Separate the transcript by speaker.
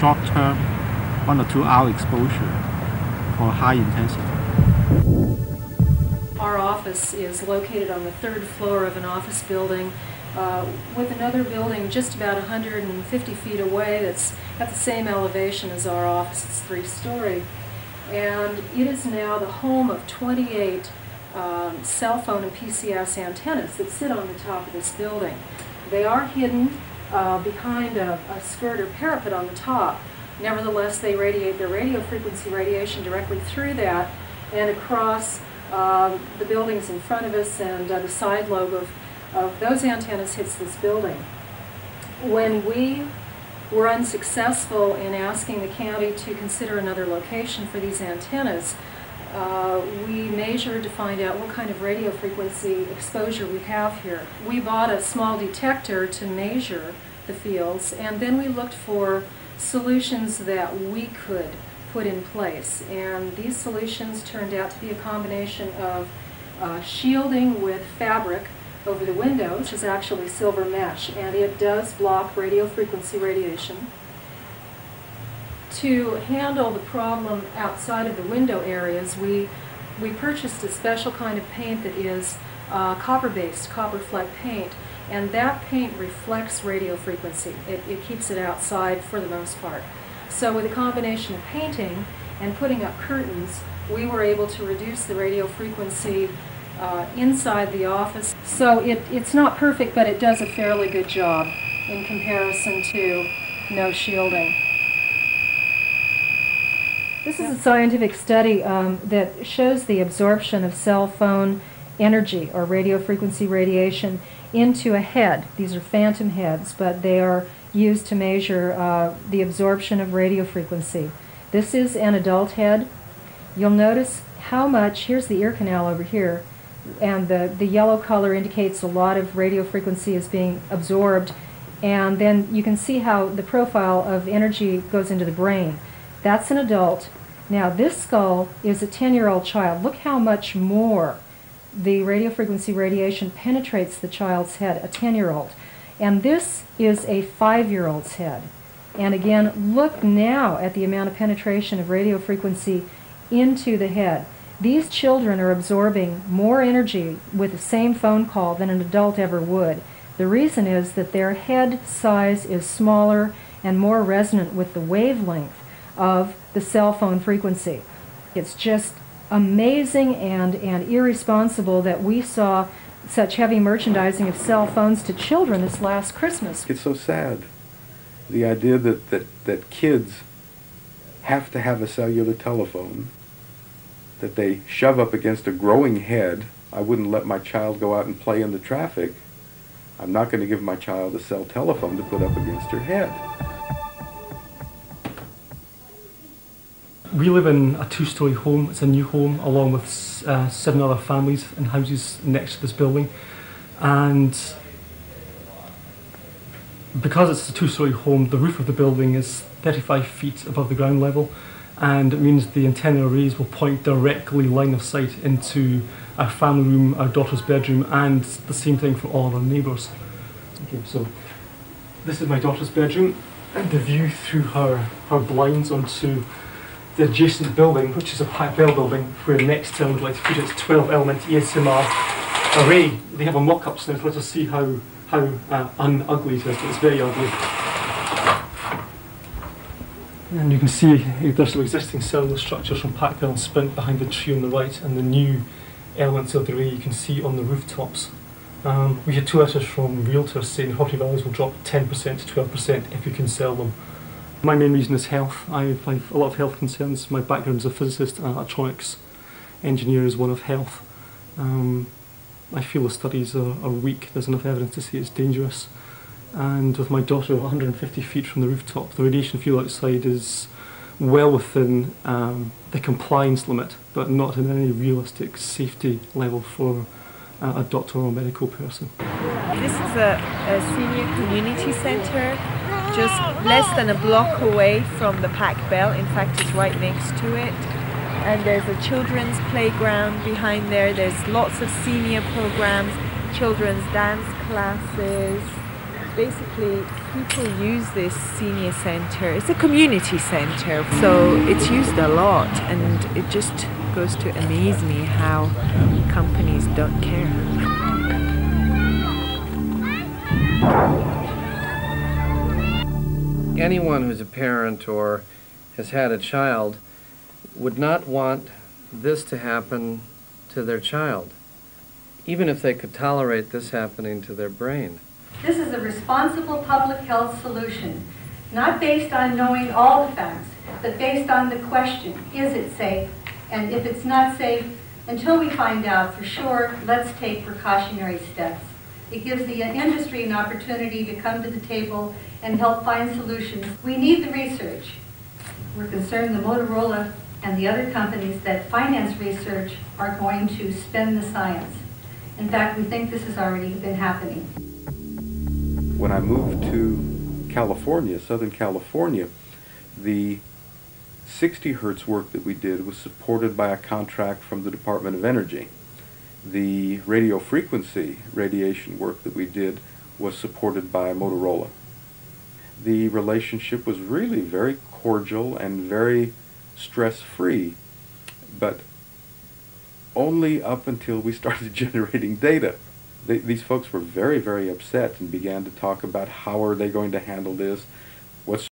Speaker 1: short-term 1 or 2 hour exposure for high intensity.
Speaker 2: Our office is located on the 3rd floor of an office building with another building just about 150 feet away that's at the same elevation as our office. It's 3-story. And it is now the home of 28 cell phone and PCS antennas that sit on the top of this building. They are hidden behind a skirt or parapet on the top. Nevertheless, they radiate their radio frequency radiation directly through that and across the buildings in front of us, and the side lobe of those antennas hits this building. When we were unsuccessful in asking the county to consider another location for these antennas, we measured to find out what kind of radio frequency exposure we have here. We bought a small detector to measure the fields, and then we looked for solutions that we could put in place. And these solutions turned out to be a combination of shielding with fabric over the window, which is actually silver mesh, and it does block radio frequency radiation. To handle the problem outside of the window areas, we purchased a special kind of paint that is copper-based, copper fleck paint, and that paint reflects radio frequency. It keeps it outside for the most part. So with a combination of painting and putting up curtains, we were able to reduce the radio frequency inside the office. So it's not perfect, but it does a fairly good job in comparison to no shielding. This is a scientific study that shows the absorption of cell phone energy or radio frequency radiation into a head. These are phantom heads, but they are used to measure the absorption of radio frequency. This is an adult head. You'll notice how much, here's the ear canal over here, and the yellow color indicates a lot of radio frequency is being absorbed, and then you can see how the profile of energy goes into the brain. That's an adult. Now this skull is a 10-year-old child. Look how much more the radio frequency radiation penetrates the child's head, a 10-year-old. And this is a 5-year-old's head. And again, look now at the amount of penetration of radio frequency into the head. These children are absorbing more energy with the same phone call than an adult ever would. The reason is that their head size is smaller and more resonant with the wavelength of the cell phone frequency. It's just amazing and irresponsible that we saw such heavy merchandising of cell phones to children this last Christmas.
Speaker 3: It's so sad. The idea that kids have to have a cellular telephone that they shove up against a growing head. I wouldn't let my child go out and play in the traffic. I'm not going to give my child a cell telephone to put up against her head.
Speaker 4: We live in a 2-story home. It's a new home along with 7 other families in houses next to this building, and because it's a 2-story home, the roof of the building is 35 feet above the ground level, and it means the antenna arrays will point directly line of sight into our family room, our daughter's bedroom, and the same thing for all of our neighbours. Okay, so this is my daughter's bedroom, and the view through her blinds onto the adjacent building, which is a Pac Bell building, where next term would like to put its 12-element ASMR array. They have a mock-up, so let us see how un-ugly it is, but it's very ugly. And you can see there's some existing cellular structures from Pac Bell and Sprint behind the tree on the right, and the new elements of the array you can see on the rooftops. We had 2 letters from realtors saying property values will drop 10% to 12% if you can sell them. My main reason is health. I have a lot of health concerns. My background as a physicist and electronics engineer is one of health. I feel the studies are weak. There's enough evidence to say it's dangerous. And with my daughter 150 feet from the rooftop, the radiation field outside is well within the compliance limit, but not in any realistic safety level for a doctor or a medical person.
Speaker 5: This is a senior community centre, just less than a block away from the Pac Bell. In fact, it's right next to it. And there's a children's playground behind there. There's lots of senior programs, children's dance classes. basically people use this senior center. It's a community center, so it's used a lot, and it just goes to amaze me how companies don't care.
Speaker 6: Anyone who's a parent or has had a child would not want this to happen to their child, even if they could tolerate this happening to their brain.
Speaker 7: This is a responsible public health solution, not based on knowing all the facts, but based on the question, is it safe? And if it's not safe, until we find out for sure, let's take precautionary steps. It gives the industry an opportunity to come to the table and help find solutions. We need the research. We're concerned the Motorola and the other companies that finance research are going to spend the science. In fact, we think this has already been happening.
Speaker 3: When I moved to California, Southern California, the 60 hertz work that we did was supported by a contract from the Department of Energy. The radio frequency radiation work that we did was supported by Motorola. The relationship was really very cordial and very stress-free, but only up until we started generating data. These folks were very, very upset and began to talk about how are they going to handle this, what's